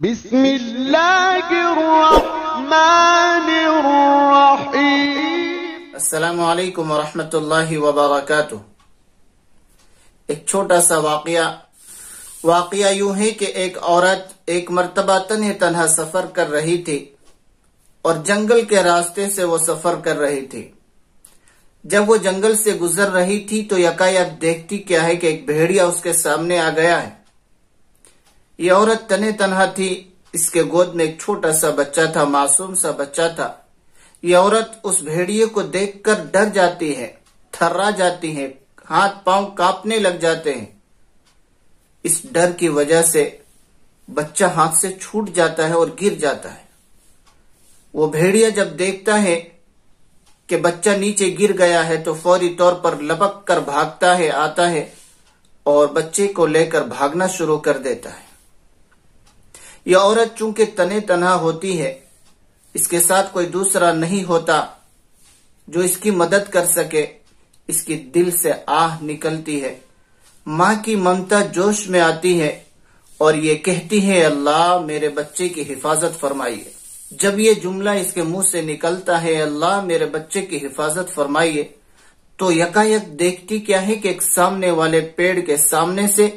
بسم اللہ الرحمن الرحیم۔ السلام علیکم ورحمۃ اللہ وبرکاتہ۔ ایک چھوٹا سا واقعہ یوں ہے کہ ایک عورت ایک مرتبہ تنہا سفر کر رہی تھی اور جنگل کے راستے سے وہ سفر کر رہی تھی۔ جب وہ جنگل سے گزر رہی تھی تو یکایک دیکھتی کیا ہے کہ ایک بھیڑیا اس کے سامنے آ گیا ہے۔ یہ عورت تنہا تھی، اس کے گود میں ایک چھوٹا سا بچہ تھا، معصوم سا بچہ تھا۔ یہ عورت اس بھیڑیے کو دیکھ کر ڈر جاتی ہے، تھرا جاتی ہے، ہاتھ پاؤں کانپنے لگ جاتے ہیں۔ اس ڈر کی وجہ سے بچہ ہاتھ سے چھوٹ جاتا ہے اور گر جاتا ہے۔ وہ بھیڑیا جب دیکھتا ہے کہ بچہ نیچے گر گیا ہے تو فوری طور پر لپک کر بھاگتا ہے، آتا ہے اور بچے کو لے کر بھاگنا شروع کر دیتا ہے۔ یہ عورت چونکہ تنہا ہوتی ہے، اس کے ساتھ کوئی دوسرا نہیں ہوتا جو اس کی مدد کر سکے، اس کی دل سے آہ نکلتی ہے، ماں کی ممتا جوش میں آتی ہے اور یہ کہتی ہے اللہ میرے بچے کی حفاظت فرمائیے۔ جب یہ جملہ اس کے منہ سے نکلتا ہے اللہ میرے بچے کی حفاظت فرمائیے، تو یکایک دیکھتی کیا ہے کہ ایک سامنے والے پیڑ کے سامنے سے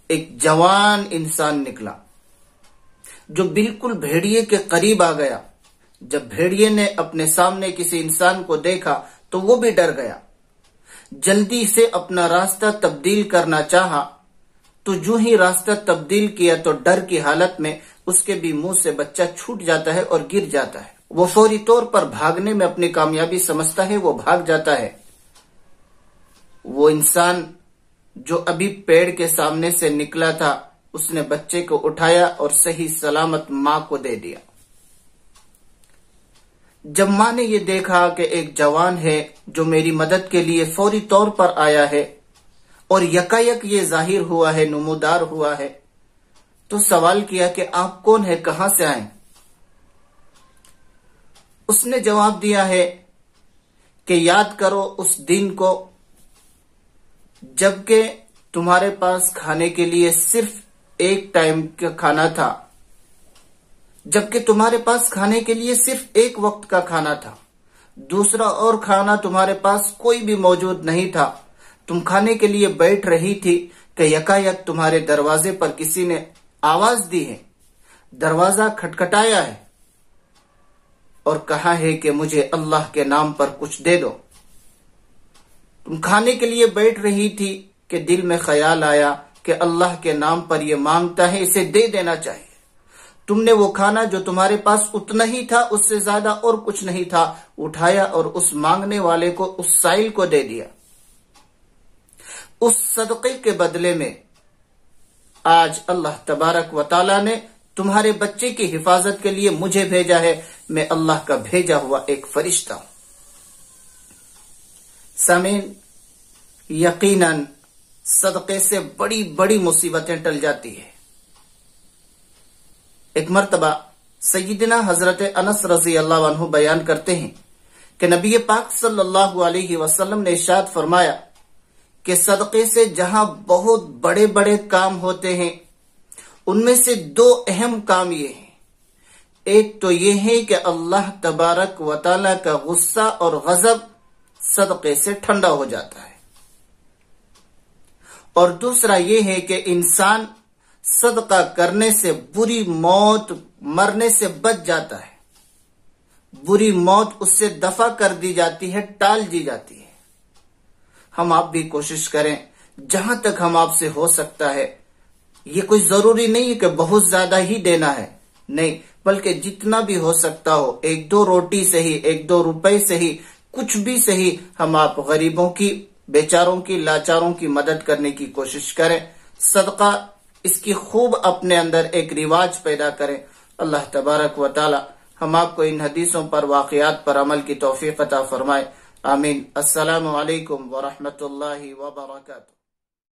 ایک جوان انسان نکلا جو بالکل بھیڑیے کے قریب آ گیا۔ جب بھیڑیے نے اپنے سامنے کسی انسان کو دیکھا تو وہ بھی ڈر گیا، جلدی سے اپنا راستہ تبدیل کرنا چاہا، تو جو ہی راستہ تبدیل کیا تو ڈر کی حالت میں اس کے بھی منہ سے بچہ چھوٹ جاتا ہے اور گر جاتا ہے۔ وہ فوری طور پر بھاگنے میں اپنی کامیابی سمجھتا ہے، وہ بھاگ جاتا ہے۔ وہ انسان جو ابھی پیڑ کے سامنے سے نکلا تھا، اس نے بچے کو اٹھایا اور صحیح سلامت ماں کو دے دیا۔ جب ماں نے یہ دیکھا کہ ایک جوان ہے جو میری مدد کے لیے فوری طور پر آیا ہے اور یکایک یہ ظاہر ہوا ہے، نمودار ہوا ہے، تو سوال کیا کہ آپ کون ہیں، کہاں سے آئیں؟ اس نے جواب دیا ہے کہ یاد کرو اس دن کو جبکہ تمہارے پاس کھانے کے لیے صرف ایک ٹائم کا کھانا تھا، جبکہ تمہارے پاس کھانے کے لیے صرف ایک وقت کا کھانا تھا، دوسرا اور کھانا تمہارے پاس کوئی بھی موجود نہیں تھا۔ تم کھانے کے لیے بیٹھ رہی تھی کہ یکایک تمہارے دروازے پر کسی نے آواز دی ہے، دروازہ کھٹکھٹایا ہے اور کہا ہے کہ مجھے اللہ کے نام پر کچھ دے دو۔ تم کھانے کے لیے بیٹھ رہی تھی کہ دل میں خیال آیا کہ اللہ کے نام پر یہ مانگتا ہے، اسے دے دینا چاہیے۔ تم نے وہ کھانا جو تمہارے پاس اتنا ہی تھا، اس سے زیادہ اور کچھ نہیں تھا، اٹھایا اور اس مانگنے والے کو، اس سائل کو دے دیا۔ اس صدقے کے بدلے میں آج اللہ تبارک و تعالی نے تمہارے بچے کی حفاظت کے لیے مجھے بھیجا ہے، میں اللہ کا بھیجا ہوا ایک فرشتہ ہوں۔ سامعین، یقیناً صدقے سے بڑی بڑی مصیبتیں ٹل جاتی ہیں۔ ایک مرتبہ سیدنا حضرت انس رضی اللہ عنہ بیان کرتے ہیں کہ نبی پاک صلی اللہ علیہ وسلم نے ارشاد فرمایا کہ صدقے سے جہاں بہت بڑے بڑے کام ہوتے ہیں، ان میں سے دو اہم کام یہ ہیں۔ ایک تو یہ ہے کہ اللہ تبارک و تعالی کا غصہ اور غضب صدقے سے ٹھنڈا ہو جاتا ہے، اور دوسرا یہ ہے کہ انسان صدقہ کرنے سے بری موت مرنے سے بچ جاتا ہے، بری موت اس سے دفع کر دی جاتی ہے، ٹال دی جاتی ہے۔ ہم آپ بھی کوشش کریں جہاں تک ہم آپ سے ہو سکتا ہے، یہ کوئی ضروری نہیں کہ بہت زیادہ ہی دینا ہے، نہیں، بلکہ جتنا بھی ہو سکتا ہو، ایک دو روٹی سے ہی، ایک دو روپے سے ہی، کچھ بھی سے ہی ہم آپ غریبوں کی، بیچاروں کی، لاچاروں کی مدد کرنے کی کوشش کریں۔ صدقہ اس کی خوب اپنے اندر ایک رواج پیدا کریں۔ اللہ تبارک و تعالی ہم آپ کو ان حدیثوں پر، واقعات پر عمل کی توفیق عطا فرمائے، آمین۔ السلام علیکم ورحمۃ اللہ وبرکاتہ۔